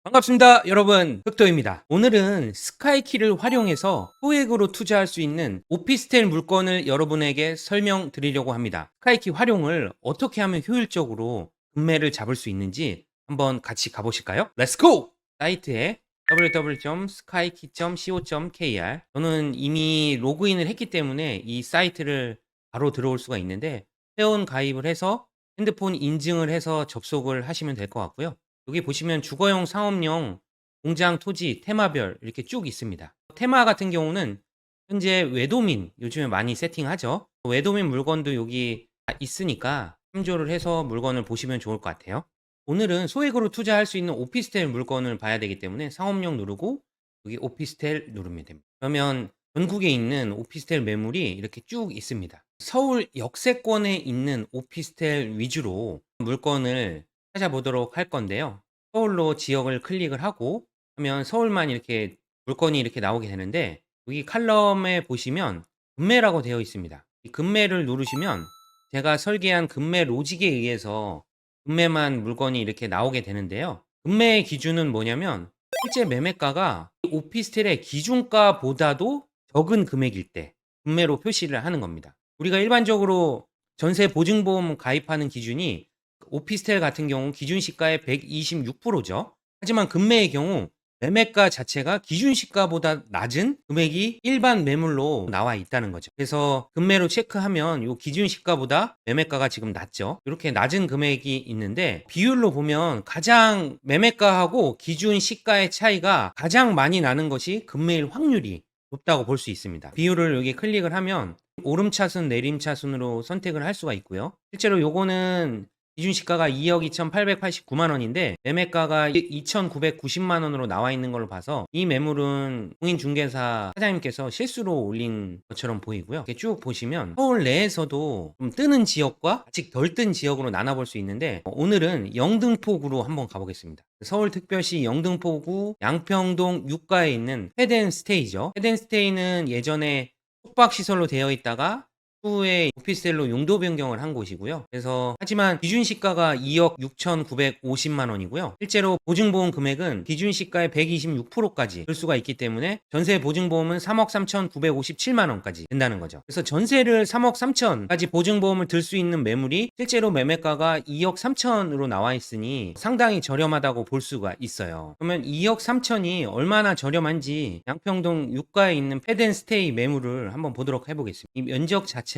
반갑습니다, 여러분. 흑도입니다. 오늘은 스카이키를 활용해서 소액으로 투자할 수 있는 오피스텔 물건을 여러분에게 설명드리려고 합니다. 스카이키 활용을 어떻게 하면 효율적으로 금매를 잡을 수 있는지 한번 같이 가보실까요? 렛츠고! 사이트에 www.skyki.co.kr. 저는 이미 로그인을 했기 때문에 이 사이트를 바로 들어올 수가 있는데, 회원 가입을 해서 핸드폰 인증을 해서 접속을 하시면 될 것 같고요. 여기 보시면 주거용, 상업용, 공장, 토지, 테마별 이렇게 쭉 있습니다. 테마 같은 경우는 현재 외도민 요즘에 많이 세팅하죠. 외도민 물건도 여기 다 있으니까 참조를 해서 물건을 보시면 좋을 것 같아요. 오늘은 소액으로 투자할 수 있는 오피스텔 물건을 봐야 되기 때문에 상업용 누르고 여기 오피스텔 누르면 됩니다. 그러면 전국에 있는 오피스텔 매물이 이렇게 쭉 있습니다. 서울 역세권에 있는 오피스텔 위주로 물건을 찾아보도록 할 건데요. 서울로 지역을 클릭을 하고 하면 서울만 이렇게 물건이 이렇게 나오게 되는데, 여기 칼럼에 보시면 금매라고 되어 있습니다. 이 금매를 누르시면 제가 설계한 금매 로직에 의해서 금매만 물건이 이렇게 나오게 되는데요. 금매의 기준은 뭐냐면 실제 매매가가 오피스텔의 기준가보다도 적은 금액일 때 금매로 표시를 하는 겁니다. 우리가 일반적으로 전세 보증보험 가입하는 기준이 오피스텔 같은 경우 기준 시가의 126%죠. 하지만 금매의 경우 매매가 자체가 기준 시가보다 낮은 금액이 일반 매물로 나와 있다는 거죠. 그래서 금매로 체크하면 요 기준 시가보다 매매가가 지금 낮죠. 이렇게 낮은 금액이 있는데, 비율로 보면 가장 매매가하고 기준 시가의 차이가 가장 많이 나는 것이 금매일 확률이 높다고 볼 수 있습니다. 비율을 여기 클릭을 하면 오름차순, 내림차순으로 선택을 할 수가 있고요. 실제로 요거는 기준 시가가 2억 2,889만 원인데 매매가가 2,990만 원으로 나와 있는 걸로 봐서 이 매물은 공인중개사 사장님께서 실수로 올린 것처럼 보이고요. 이렇게 쭉 보시면 서울 내에서도 좀 뜨는 지역과 아직 덜 뜬 지역으로 나눠볼 수 있는데, 오늘은 영등포구로 한번 가보겠습니다. 서울특별시 영등포구 양평동 6가에 있는 헤드앤스테이죠. 헤드앤스테이는 예전에 숙박시설로 되어 있다가 후에 오피스텔로 용도 변경을 한 곳이고요. 그래서 하지만 기준 시가가 2억 6,950만 원이고요. 실제로 보증보험 금액은 기준 시가의 126%까지 들 수가 있기 때문에 전세 보증보험은 3억 3,957만 원까지 된다는 거죠. 그래서 전세를 3억 3천까지 보증보험을 들 수 있는 매물이 실제로 매매가가 2억 3천으로 나와 있으니 상당히 저렴하다고 볼 수가 있어요. 그러면 2억 3천이 얼마나 저렴한지 양평동 6가에 있는 패드앤스테이 매물을 한번 보도록 해보겠습니다. 이 면적 자체가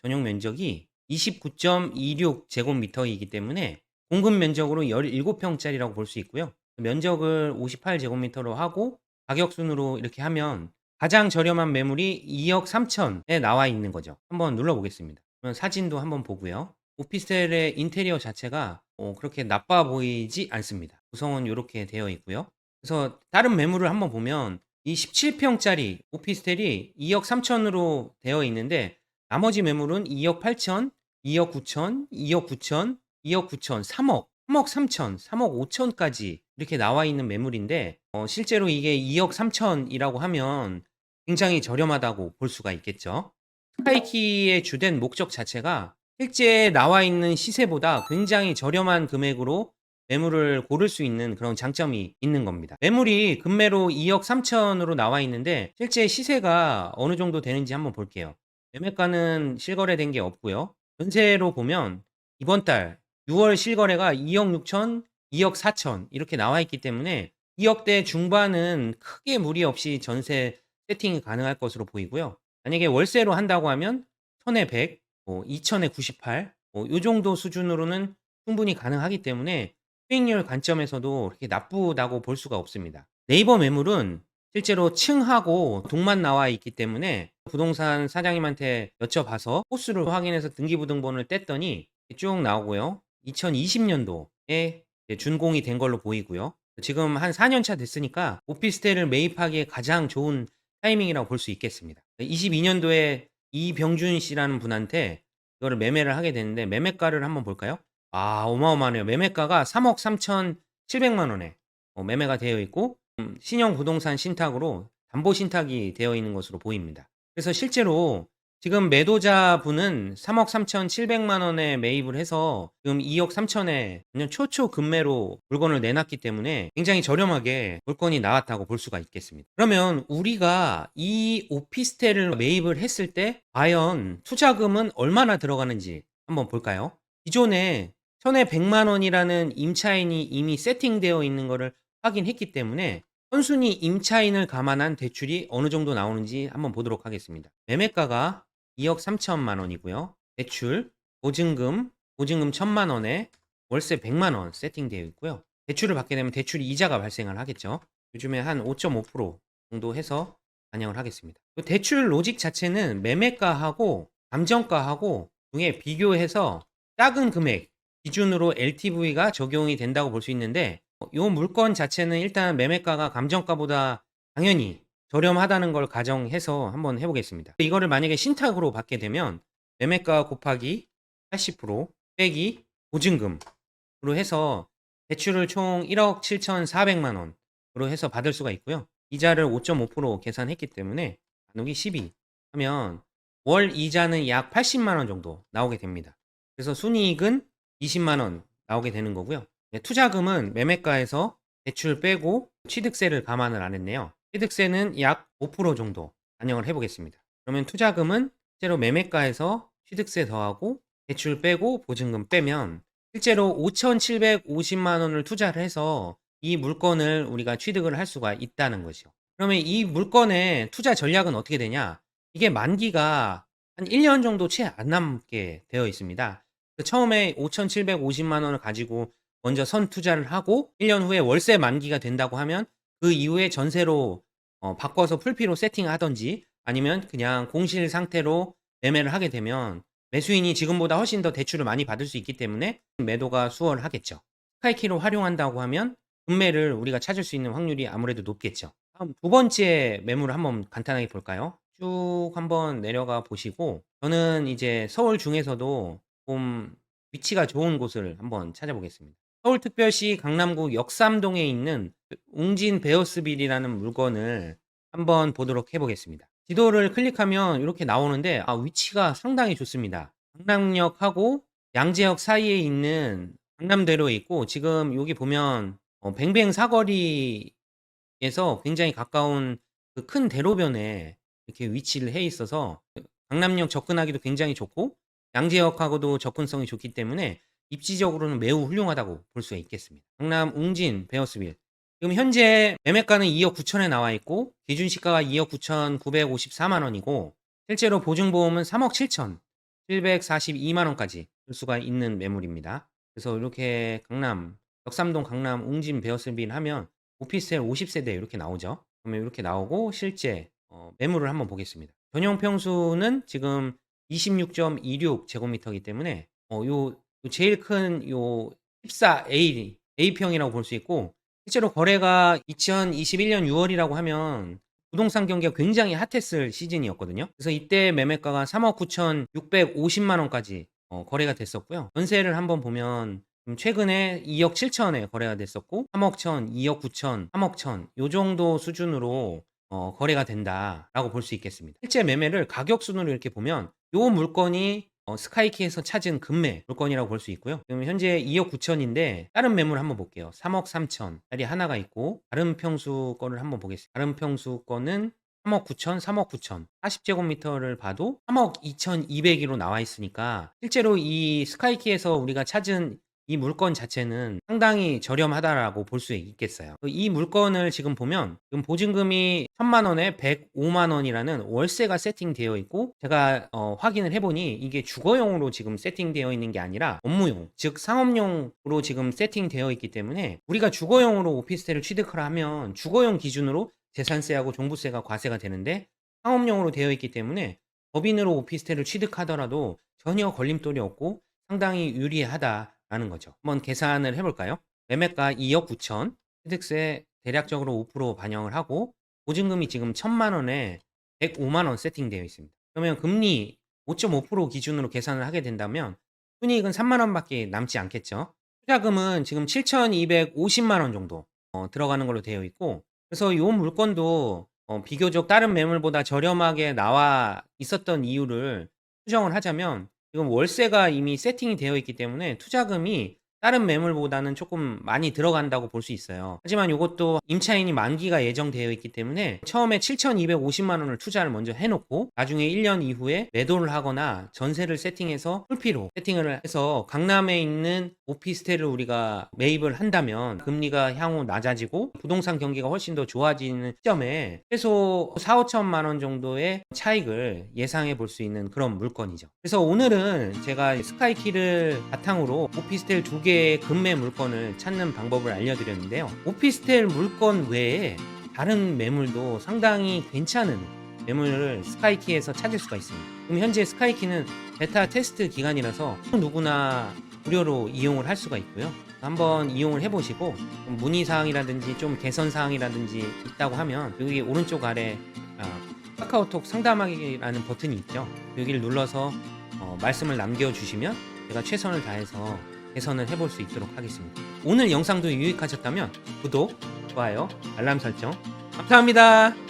전용 면적이 29.26제곱미터이기 때문에 공급 면적으로 17평짜리라고 볼 수 있고요. 면적을 58제곱미터로 하고 가격순으로 이렇게 하면 가장 저렴한 매물이 2억 3천에 나와 있는 거죠. 한번 눌러보겠습니다. 그러면 사진도 한번 보고요. 오피스텔의 인테리어 자체가 그렇게 나빠 보이지 않습니다. 구성은 이렇게 되어 있고요. 그래서 다른 매물을 한번 보면 이 17평짜리 오피스텔이 2억 3천으로 되어 있는데, 나머지 매물은 2억 8천, 2억 9천, 2억 9천, 2억 9천, 3억, 3억 3천, 3억 5천까지 이렇게 나와 있는 매물인데, 실제로 이게 2억 3천이라고 하면 굉장히 저렴하다고 볼 수가 있겠죠. 스카이키의 주된 목적 자체가 실제 나와 있는 시세보다 굉장히 저렴한 금액으로 매물을 고를 수 있는 그런 장점이 있는 겁니다. 매물이 금매로 2억 3천으로 나와 있는데 실제 시세가 어느 정도 되는지 한번 볼게요. 매매가는 실거래된 게 없고요. 전세로 보면 이번 달 6월 실거래가 2억 6천, 2억 4천 이렇게 나와 있기 때문에 2억대 중반은 크게 무리 없이 전세 세팅이 가능할 것으로 보이고요. 만약에 월세로 한다고 하면 1000에 100, 2000에 98, 요 정도 수준으로는 충분히 가능하기 때문에 수익률 관점에서도 그렇게 나쁘다고 볼 수가 없습니다. 네이버 매물은 실제로 층하고 동만 나와 있기 때문에 부동산 사장님한테 여쭤봐서 호수를 확인해서 등기부등본을 뗐더니 쭉 나오고요. 2020년도에 준공이 된 걸로 보이고요. 지금 한 4년 차 됐으니까 오피스텔을 매입하기에 가장 좋은 타이밍이라고 볼 수 있겠습니다. 22년도에 이병준 씨라는 분한테 이거를 매매를 하게 됐는데, 매매가를 한번 볼까요? 어마어마하네요. 매매가가 3억 3,700만 원에 매매가 되어 있고, 신형 부동산 신탁으로 담보 신탁이 되어 있는 것으로 보입니다. 그래서 실제로 지금 매도자분은 3억 3,700만 원에 매입을 해서 지금 2억 3천에 그냥 초초 급매로 물건을 내놨기 때문에 굉장히 저렴하게 물건이 나왔다고 볼 수가 있겠습니다. 그러면 우리가 이 오피스텔을 매입을 했을 때 과연 투자금은 얼마나 들어가는지 한번 볼까요? 기존에 1,100만 원이라는 임차인이 이미 세팅되어 있는 거를 확인했기 때문에 선순위 임차인을 감안한 대출이 어느 정도 나오는지 한번 보도록 하겠습니다. 매매가가 2억 3천만 원이고요. 대출, 보증금 1,000만 원에 월세 100만 원 세팅되어 있고요. 대출을 받게 되면 대출 이자가 발생을 하겠죠. 요즘에 한 5.5% 정도 해서 반영을 하겠습니다. 대출 로직 자체는 매매가하고 감정가하고 중에 비교해서 작은 금액 기준으로 LTV가 적용이 된다고 볼 수 있는데 이 물건 자체는 일단 매매가가 감정가보다 당연히 저렴하다는 걸 가정해서 한번 해보겠습니다. 이거를 만약에 신탁으로 받게 되면 매매가 곱하기 80% 빼기 보증금으로 해서 대출을 총 1억 7,400만 원으로 해서 받을 수가 있고요. 이자를 5.5% 계산했기 때문에 나누기 12 하면 월 이자는 약 80만 원 정도 나오게 됩니다. 그래서 순이익은 20만 원 나오게 되는 거고요. 투자금은 매매가에서 대출 빼고 취득세를 감안을 안 했네요. 취득세는 약 5% 정도 반영을 해보겠습니다. 그러면 투자금은 실제로 매매가에서 취득세 더하고 대출 빼고 보증금 빼면 실제로 5,750만 원을 투자를 해서 이 물건을 우리가 취득을 할 수가 있다는 것이죠. 그러면 이 물건의 투자 전략은 어떻게 되냐? 이게 만기가 한 1년 정도 채 안 남게 되어 있습니다. 처음에 5,750만 원을 가지고 먼저 선 투자를 하고 1년 후에 월세 만기가 된다고 하면 그 이후에 전세로 바꿔서 풀피로 세팅하든지 아니면 그냥 공실 상태로 매매를 하게 되면 매수인이 지금보다 훨씬 더 대출을 많이 받을 수 있기 때문에 매도가 수월하겠죠. 스카이키로 활용한다고 하면 금매를 우리가 찾을 수 있는 확률이 아무래도 높겠죠. 다음 두 번째 매물을 한번 간단하게 볼까요? 쭉 한번 내려가 보시고 저는 이제 서울 중에서도 좀 위치가 좋은 곳을 한번 찾아보겠습니다. 서울특별시 강남구 역삼동에 있는 웅진 베어스빌이라는 물건을 한번 보도록 해보겠습니다. 지도를 클릭하면 이렇게 나오는데 위치가 상당히 좋습니다. 강남역하고 양재역 사이에 있는 강남대로에 있고 지금 여기 보면 뱅뱅 사거리에서 굉장히 가까운 그 큰 대로변에 이렇게 위치를 해 있어서 강남역 접근하기도 굉장히 좋고 양재역하고도 접근성이 좋기 때문에 입지적으로는 매우 훌륭하다고 볼 수가 있겠습니다. 강남 웅진 베어스빌 지금 현재 매매가는 2억 9천에 나와 있고 기준 시가가 2억 9,954만 원이고 실제로 보증보험은 3억 7천 742만 원까지 줄 수가 있는 매물입니다. 그래서 이렇게 강남 역삼동 강남 웅진 베어스빌 하면 오피스텔 50세대 이렇게 나오죠. 그러면 이렇게 나오고 실제 매물을 한번 보겠습니다. 전용 평수는 지금 26.26 제곱미터이기 때문에 요 제일 큰 요 14A A평이라고 볼 수 있고 실제로 거래가 2021년 6월이라고 하면 부동산 경기가 굉장히 핫했을 시즌이었거든요. 그래서 이때 매매가가 3억 9,650만 원까지 거래가 됐었고요. 전세를 한번 보면 최근에 2억 7천에 거래가 됐었고 3억 1천, 2억 9천, 3억 1천 요 정도 수준으로 거래가 된다라고 볼 수 있겠습니다. 실제 매매를 가격 순으로 이렇게 보면 요 물건이 스카이키에서 찾은 금매 물건이라고 볼 수 있고요. 지금 현재 2억 9천인데 다른 매물 한번 볼게요. 3억 3천짜리 하나가 있고 다른 평수 거를 한번 보겠습니다. 다른 평수 거는 3억 9천, 3억 9천 40제곱미터를 봐도 3억 2,200이로 나와 있으니까 실제로 이 스카이키에서 우리가 찾은 이 물건 자체는 상당히 저렴하다라고 볼 수 있겠어요. 이 물건을 지금 보면 지금 보증금이 1,000만 원에 105만 원이라는 월세가 세팅되어 있고 제가 확인을 해보니 이게 주거용으로 지금 세팅되어 있는 게 아니라 업무용, 즉 상업용으로 지금 세팅되어 있기 때문에 우리가 주거용으로 오피스텔을 취득을 하면 주거용 기준으로 재산세하고 종부세가 과세가 되는데 상업용으로 되어 있기 때문에 법인으로 오피스텔을 취득하더라도 전혀 걸림돌이 없고 상당히 유리하다라는 거죠. 한번 계산을 해볼까요? 매매가 2억 9천, 취득세 대략적으로 5% 반영을 하고 보증금이 지금 1,000만 원에 105만 원 세팅되어 있습니다. 그러면 금리 5.5% 기준으로 계산을 하게 된다면 순이익은 3만 원밖에 남지 않겠죠. 투자금은 지금 7,250만 원 정도 들어가는 걸로 되어 있고 그래서 이 물건도 비교적 다른 매물보다 저렴하게 나와 있었던 이유를 수정을 하자면 지금 월세가 이미 세팅이 되어 있기 때문에 투자금이 다른 매물보다는 조금 많이 들어간다고 볼 수 있어요. 하지만 이것도 임차인이 만기가 예정되어 있기 때문에 처음에 7,250만 원을 투자를 먼저 해 놓고 나중에 1년 이후에 매도를 하거나 전세를 세팅해서 풀피로 세팅을 해서 강남에 있는 오피스텔을 우리가 매입을 한다면 금리가 향후 낮아지고 부동산 경기가 훨씬 더 좋아지는 시점에 최소 4,5천만 원 정도의 차익을 예상해 볼 수 있는 그런 물건이죠. 그래서 오늘은 제가 스카이키를 바탕으로 오피스텔 2개의 금매 물건을 찾는 방법을 알려드렸는데요. 오피스텔 물건 외에 다른 매물도 상당히 괜찮은 매물을 스카이키에서 찾을 수가 있습니다. 그럼 현재 스카이키는 베타 테스트 기간이라서 누구나 무료로 이용을 할 수가 있고요. 한번 이용을 해보시고 문의사항이라든지 좀 개선사항이라든지 있다고 하면 여기 오른쪽 아래 카카오톡 상담하기라는 버튼이 있죠. 여기를 눌러서 말씀을 남겨주시면 제가 최선을 다해서 개선을 해볼 수 있도록 하겠습니다. 오늘 영상도 유익하셨다면 구독, 좋아요, 알람 설정 감사합니다.